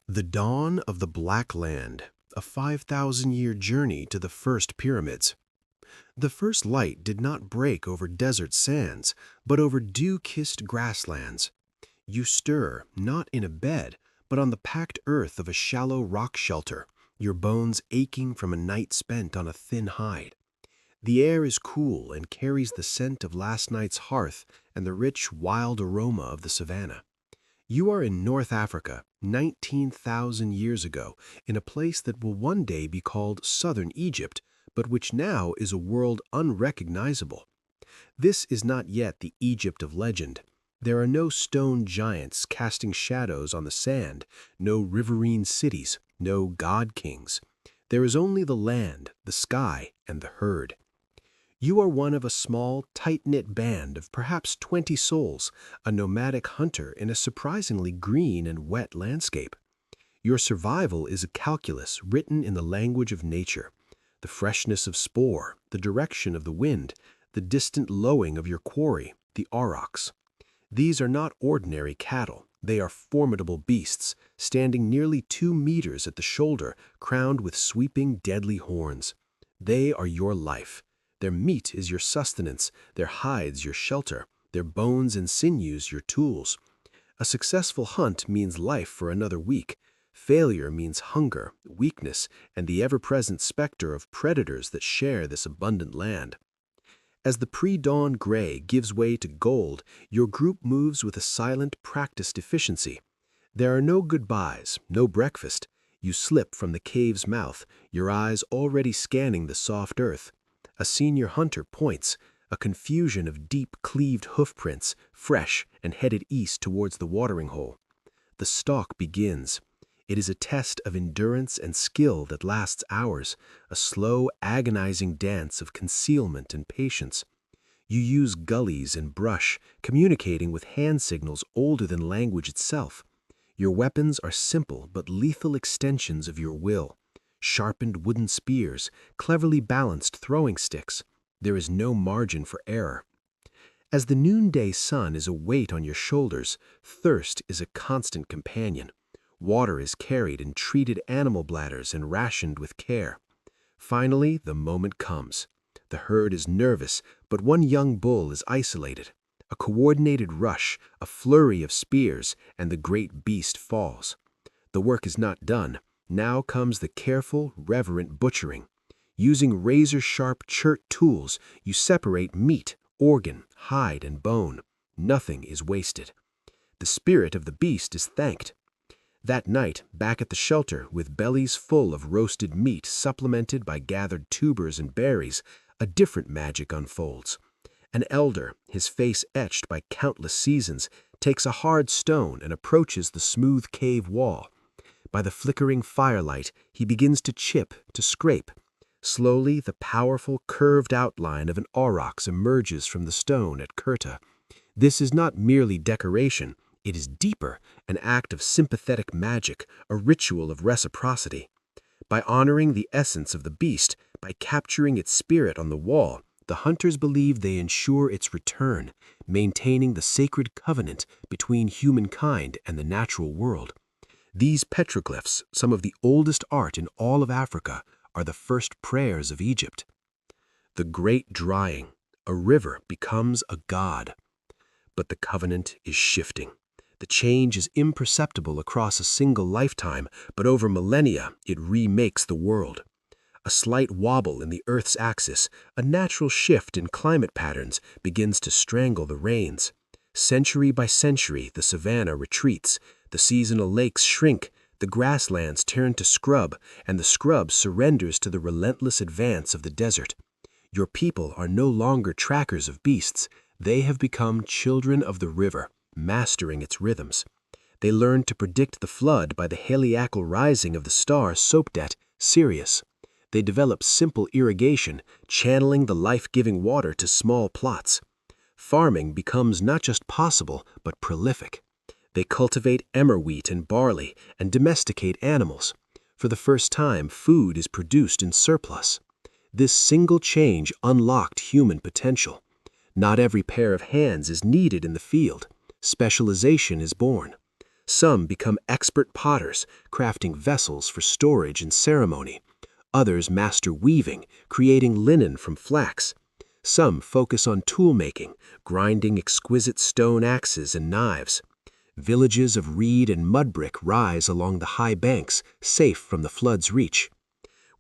The dawn of the Black Land, a 5,000-year journey to the first pyramids. The first light did not break over desert sands, but over dew-kissed grasslands. You stir, not in a bed, but on the packed earth of a shallow rock shelter, your bones aching from a night spent on a thin hide. The air is cool and carries the scent of last night's hearth and the rich, wild aroma of the savannah. You are in North Africa, 19,000 years ago, in a place that will one day be called Southern Egypt, but which now is a world unrecognizable. This is not yet the Egypt of legend. There are no stone giants casting shadows on the sand, no riverine cities, no god-kings. There is only the land, the sky, and the herd. You are one of a small, tight-knit band of perhaps 20 souls, a nomadic hunter in a surprisingly green and wet landscape. Your survival is a calculus written in the language of nature. The freshness of spore, the direction of the wind, the distant lowing of your quarry, the aurochs. These are not ordinary cattle. They are formidable beasts, standing nearly 2 meters at the shoulder, crowned with sweeping, deadly horns. They are your life. Their meat is your sustenance, their hides your shelter, their bones and sinews your tools. A successful hunt means life for another week. Failure means hunger, weakness, and the ever-present specter of predators that share this abundant land. As the pre-dawn gray gives way to gold, your group moves with a silent, practiced efficiency. There are no goodbyes, no breakfast. You slip from the cave's mouth, your eyes already scanning the soft earth. A senior hunter points, a confusion of deep cleaved hoofprints, fresh and headed east towards the watering hole. The stalk begins. It is a test of endurance and skill that lasts hours, a slow, agonizing dance of concealment and patience. You use gullies and brush, communicating with hand signals older than language itself. Your weapons are simple but lethal extensions of your will. Sharpened wooden spears, cleverly balanced throwing sticks. There is no margin for error. As the noonday sun is a weight on your shoulders, thirst is a constant companion. Water is carried in treated animal bladders and rationed with care. Finally, the moment comes. The herd is nervous, but one young bull is isolated. A coordinated rush, a flurry of spears, and the great beast falls. The work is not done. Now comes the careful, reverent butchering. Using razor-sharp chert tools, you separate meat, organ, hide, and bone. Nothing is wasted. The spirit of the beast is thanked. That night, back at the shelter, with bellies full of roasted meat supplemented by gathered tubers and berries, a different magic unfolds. An elder, his face etched by countless seasons, takes a hard stone and approaches the smooth cave wall. By the flickering firelight, he begins to chip, to scrape. Slowly, the powerful, curved outline of an aurochs emerges from the stone at Kurta. This is not merely decoration. It is deeper, an act of sympathetic magic, a ritual of reciprocity. By honoring the essence of the beast, by capturing its spirit on the wall, the hunters believe they ensure its return, maintaining the sacred covenant between humankind and the natural world. These petroglyphs, some of the oldest art in all of Africa, are the first prayers of Egypt. The great drying, a river becomes a god. But the covenant is shifting. The change is imperceptible across a single lifetime, but over millennia it remakes the world. A slight wobble in the Earth's axis, a natural shift in climate patterns, begins to strangle the rains. Century by century, the savannah retreats. The seasonal lakes shrink, the grasslands turn to scrub, and the scrub surrenders to the relentless advance of the desert. Your people are no longer trackers of beasts. They have become children of the river, mastering its rhythms. They learn to predict the flood by the heliacal rising of the star Sopdet, Sirius. They develop simple irrigation, channeling the life-giving water to small plots. Farming becomes not just possible, but prolific. They cultivate emmer wheat and barley and domesticate animals. For the first time, food is produced in surplus. This single change unlocked human potential. Not every pair of hands is needed in the field. Specialization is born. Some become expert potters, crafting vessels for storage and ceremony. Others master weaving, creating linen from flax. Some focus on tool-making, grinding exquisite stone axes and knives. Villages of reed and mud brick rise along the high banks, safe from the flood's reach.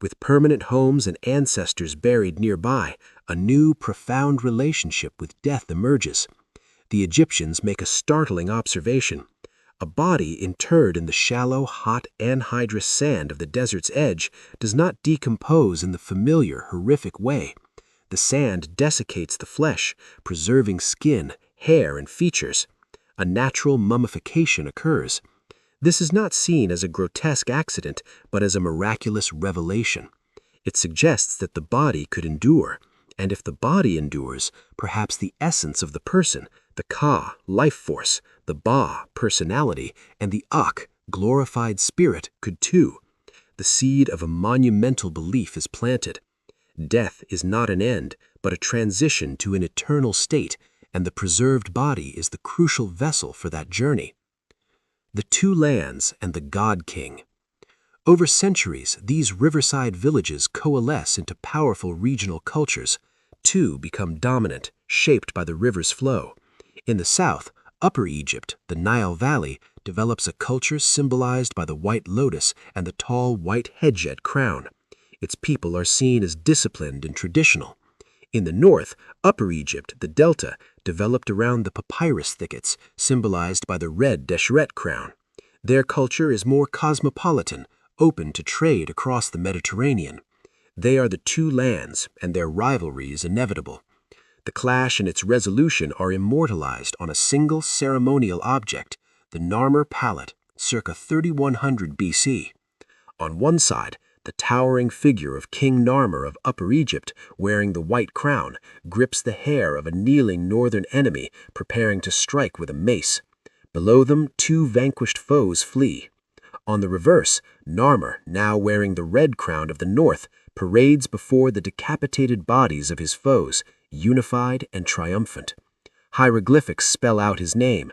With permanent homes and ancestors buried nearby, a new, profound relationship with death emerges. The Egyptians make a startling observation. A body interred in the shallow, hot, anhydrous sand of the desert's edge does not decompose in the familiar, horrific way. The sand desiccates the flesh, preserving skin, hair, and features. A natural mummification occurs. This is not seen as a grotesque accident, but as a miraculous revelation. It suggests that the body could endure, and if the body endures, perhaps the essence of the person, the Ka, life force, the Ba, personality, and the Ak, glorified spirit, could too. The seed of a monumental belief is planted. Death is not an end, but a transition to an eternal state, and the preserved body is the crucial vessel for that journey. The two lands and the God King. Over centuries, these riverside villages coalesce into powerful regional cultures. Two become dominant, shaped by the river's flow. In the south, Upper Egypt, the Nile Valley, develops a culture symbolized by the white lotus and the tall white headjet crown. Its people are seen as disciplined and traditional. In the north, Upper Egypt, the Delta, developed around the papyrus thickets, symbolized by the red deshret crown. Their culture is more cosmopolitan, open to trade across the Mediterranean. They are the two lands, and their rivalry is inevitable. The clash and its resolution are immortalized on a single ceremonial object, the Narmer palette, circa 3100 BC. On one side, the towering figure of King Narmer of Upper Egypt, wearing the white crown, grips the hair of a kneeling northern enemy, preparing to strike with a mace. Below them, two vanquished foes flee. On the reverse, Narmer, now wearing the red crown of the north, parades before the decapitated bodies of his foes, unified and triumphant. Hieroglyphics spell out his name.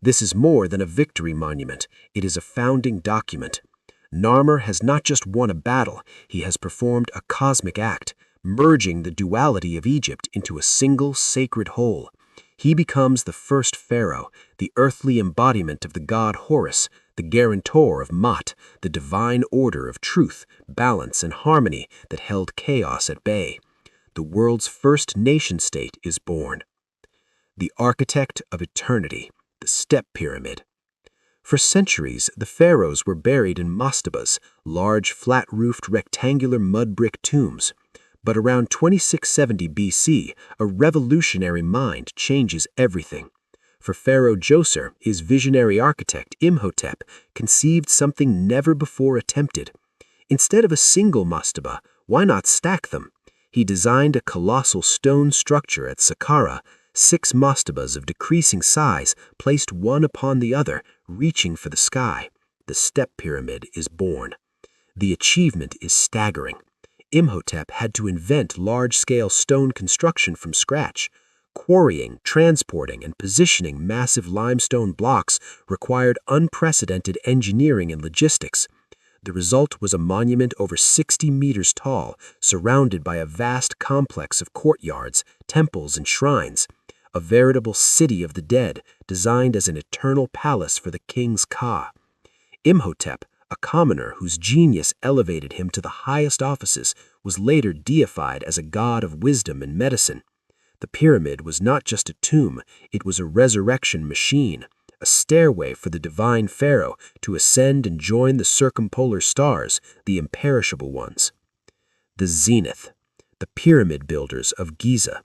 This is more than a victory monument. It is a founding document. Narmer has not just won a battle, he has performed a cosmic act, merging the duality of Egypt into a single sacred whole. He becomes the first pharaoh, the earthly embodiment of the god Horus, the guarantor of Ma'at, the divine order of truth, balance, and harmony that held chaos at bay. The world's first nation-state is born. The architect of eternity, the Step Pyramid. For centuries, the pharaohs were buried in mastabas, large, flat-roofed, rectangular mud brick tombs. But around 2670 BC, a revolutionary mind changes everything. For Pharaoh Djoser, his visionary architect Imhotep conceived something never before attempted. Instead of a single mastaba, why not stack them? He designed a colossal stone structure at Saqqara, 6 mastabas of decreasing size placed one upon the other, reaching for the sky. The Step Pyramid is born. The achievement is staggering. Imhotep had to invent large-scale stone construction from scratch. Quarrying, transporting, and positioning massive limestone blocks required unprecedented engineering and logistics. The result was a monument over 60 meters tall, surrounded by a vast complex of courtyards, temples, and shrines. A veritable city of the dead, designed as an eternal palace for the king's Ka. Imhotep, a commoner whose genius elevated him to the highest offices, was later deified as a god of wisdom and medicine. The pyramid was not just a tomb, it was a resurrection machine, a stairway for the divine pharaoh to ascend and join the circumpolar stars, the imperishable ones. The Zenith, the pyramid builders of Giza.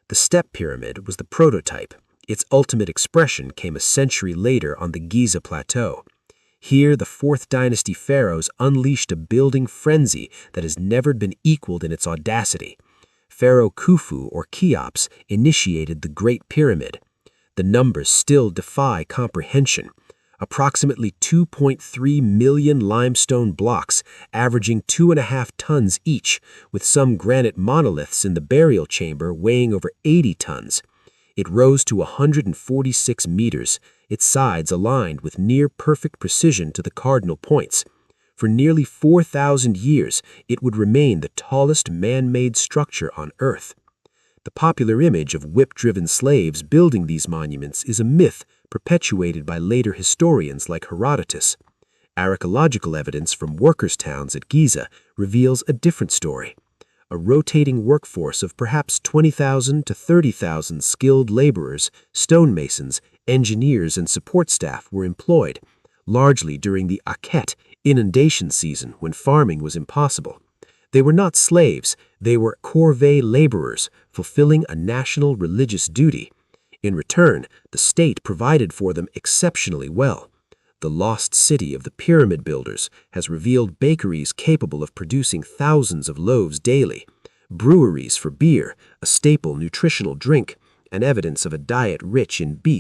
The Step Pyramid was the prototype. Its ultimate expression came a century later on the Giza Plateau. Here, the 4th dynasty pharaohs unleashed a building frenzy that has never been equaled in its audacity. Pharaoh Khufu, or Cheops, initiated the Great Pyramid. The numbers still defy comprehension. Approximately 2.3 million limestone blocks, averaging 2.5 tons each, with some granite monoliths in the burial chamber weighing over 80 tons. It rose to 146 meters. its sides aligned with near-perfect precision to the cardinal points. For nearly 4,000 years, it would remain the tallest man-made structure on Earth. The popular image of whip-driven slaves building these monuments is a myth perpetuated by later historians like Herodotus. Archaeological evidence from workers' towns at Giza reveals a different story. A rotating workforce of perhaps 20,000 to 30,000 skilled laborers, stonemasons, engineers, and support staff were employed, largely during the Akhet inundation season when farming was impossible. They were not slaves, they were corvée laborers fulfilling a national religious duty. In return, the state provided for them exceptionally well. The lost city of the pyramid builders has revealed bakeries capable of producing thousands of loaves daily, breweries for beer, a staple nutritional drink, and evidence of a diet rich in beef.